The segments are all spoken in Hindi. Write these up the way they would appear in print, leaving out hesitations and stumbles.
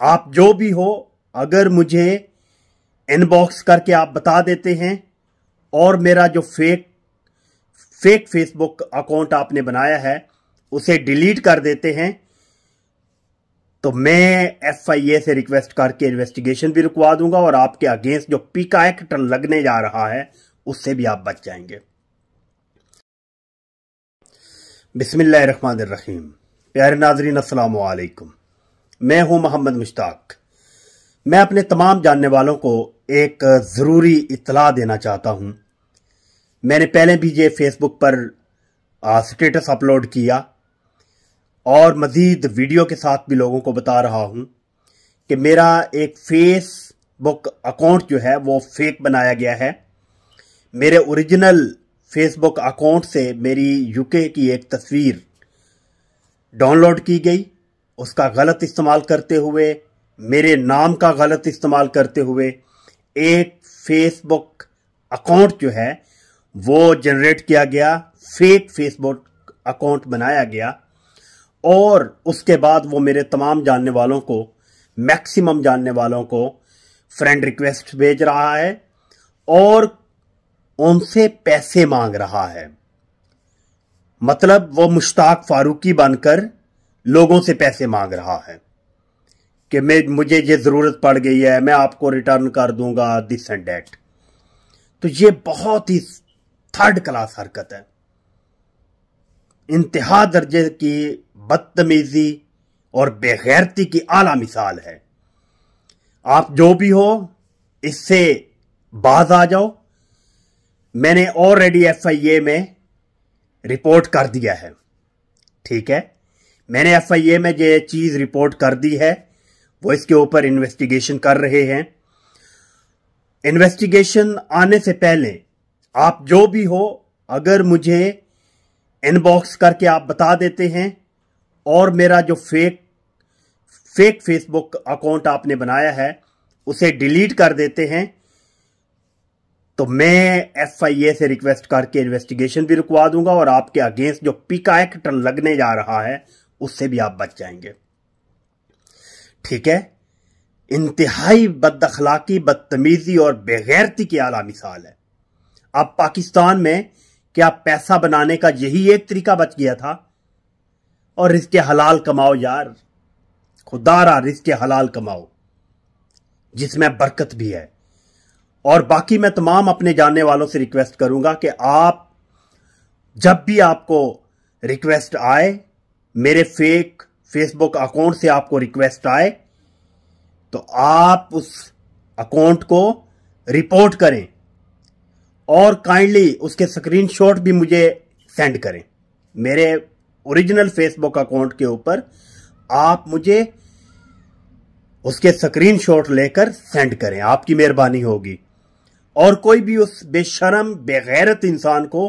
आप जो भी हो, अगर मुझे इनबॉक्स करके आप बता देते हैं और मेरा जो फेक फेसबुक अकाउंट आपने बनाया है उसे डिलीट कर देते हैं, तो मैं FIA से रिक्वेस्ट करके इन्वेस्टिगेशन भी रुकवा दूंगा और आपके अगेंस्ट जो पीका एक्ट लगने जा रहा है उससे भी आप बच जाएंगे। बिस्मिल्लाहिर्रहमानिर्रहीम। प्यारे नाजरीन, अस्सलाम वालेकुम। मैं हूं मोहम्मद मुश्ताक। मैं अपने तमाम जानने वालों को एक ज़रूरी इत्तला देना चाहता हूं। मैंने पहले भी ये फेसबुक पर स्टेटस अपलोड किया और मज़ीद वीडियो के साथ भी लोगों को बता रहा हूं कि मेरा एक फेसबुक अकाउंट जो है वो फेक बनाया गया है। मेरे ओरिजिनल फेसबुक अकाउंट से मेरी यूके की एक तस्वीर डाउनलोड की गई, उसका गलत इस्तेमाल करते हुए, मेरे नाम का गलत इस्तेमाल करते हुए एक फेसबुक अकाउंट जो है वो जनरेट किया गया, फेक फेसबुक अकाउंट बनाया गया और उसके बाद वो मेरे तमाम जानने वालों को, मैक्सिमम जानने वालों को फ्रेंड रिक्वेस्ट भेज रहा है और उनसे पैसे मांग रहा है। मतलब वो मुश्ताक फारूकी बनकर लोगों से पैसे मांग रहा है कि मुझे ये जरूरत पड़ गई है, मैं आपको रिटर्न कर दूंगा, दिस एंड दैट। तो ये बहुत ही थर्ड क्लास हरकत है, इंतहा दर्जे की बदतमीजी और बेगैरती की आला मिसाल है। आप जो भी हो, इससे बाज आ जाओ। मैंने ऑलरेडी FIA में रिपोर्ट कर दिया है, ठीक है। मैंने FIA में ये चीज रिपोर्ट कर दी है, वो इसके ऊपर इन्वेस्टिगेशन कर रहे हैं। इन्वेस्टिगेशन आने से पहले आप जो भी हो, अगर मुझे इनबॉक्स करके आप बता देते हैं और मेरा जो फेक फेसबुक अकाउंट आपने बनाया है उसे डिलीट कर देते हैं, तो मैं FIA से रिक्वेस्ट करके इन्वेस्टिगेशन भी रुकवा दूंगा और आपके अगेंस्ट जो पीका एक्ट लगने जा रहा है उससे भी आप बच जाएंगे, ठीक है। इंतहाई बदअखलाकी, बदतमीजी और बेगैरती की आला मिसाल है। अब पाकिस्तान में क्या पैसा बनाने का यही एक तरीका बच गया था? और रिज़्क़े हलाल कमाओ यार, खुदारा रिज़्क़े हलाल कमाओ जिसमें बरकत भी है। और बाकी मैं तमाम अपने जानने वालों से रिक्वेस्ट करूंगा कि आप जब भी आपको रिक्वेस्ट आए, मेरे फेक फेसबुक अकाउंट से आपको रिक्वेस्ट आए, तो आप उस अकाउंट को रिपोर्ट करें और काइंडली उसके स्क्रीनशॉट भी मुझे सेंड करें। मेरे ओरिजिनल फेसबुक अकाउंट के ऊपर आप मुझे उसके स्क्रीनशॉट लेकर सेंड करें, आपकी मेहरबानी होगी। और कोई भी उस बेशरम बेगैरत इंसान को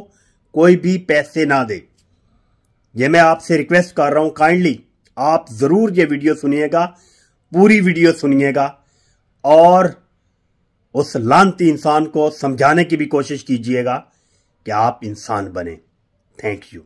कोई भी पैसे ना दे, ये मैं आपसे रिक्वेस्ट कर रहा हूं। काइंडली आप जरूर ये वीडियो सुनिएगा, पूरी वीडियो सुनिएगा और उस लानती इंसान को समझाने की भी कोशिश कीजिएगा कि आप इंसान बने। Thank you.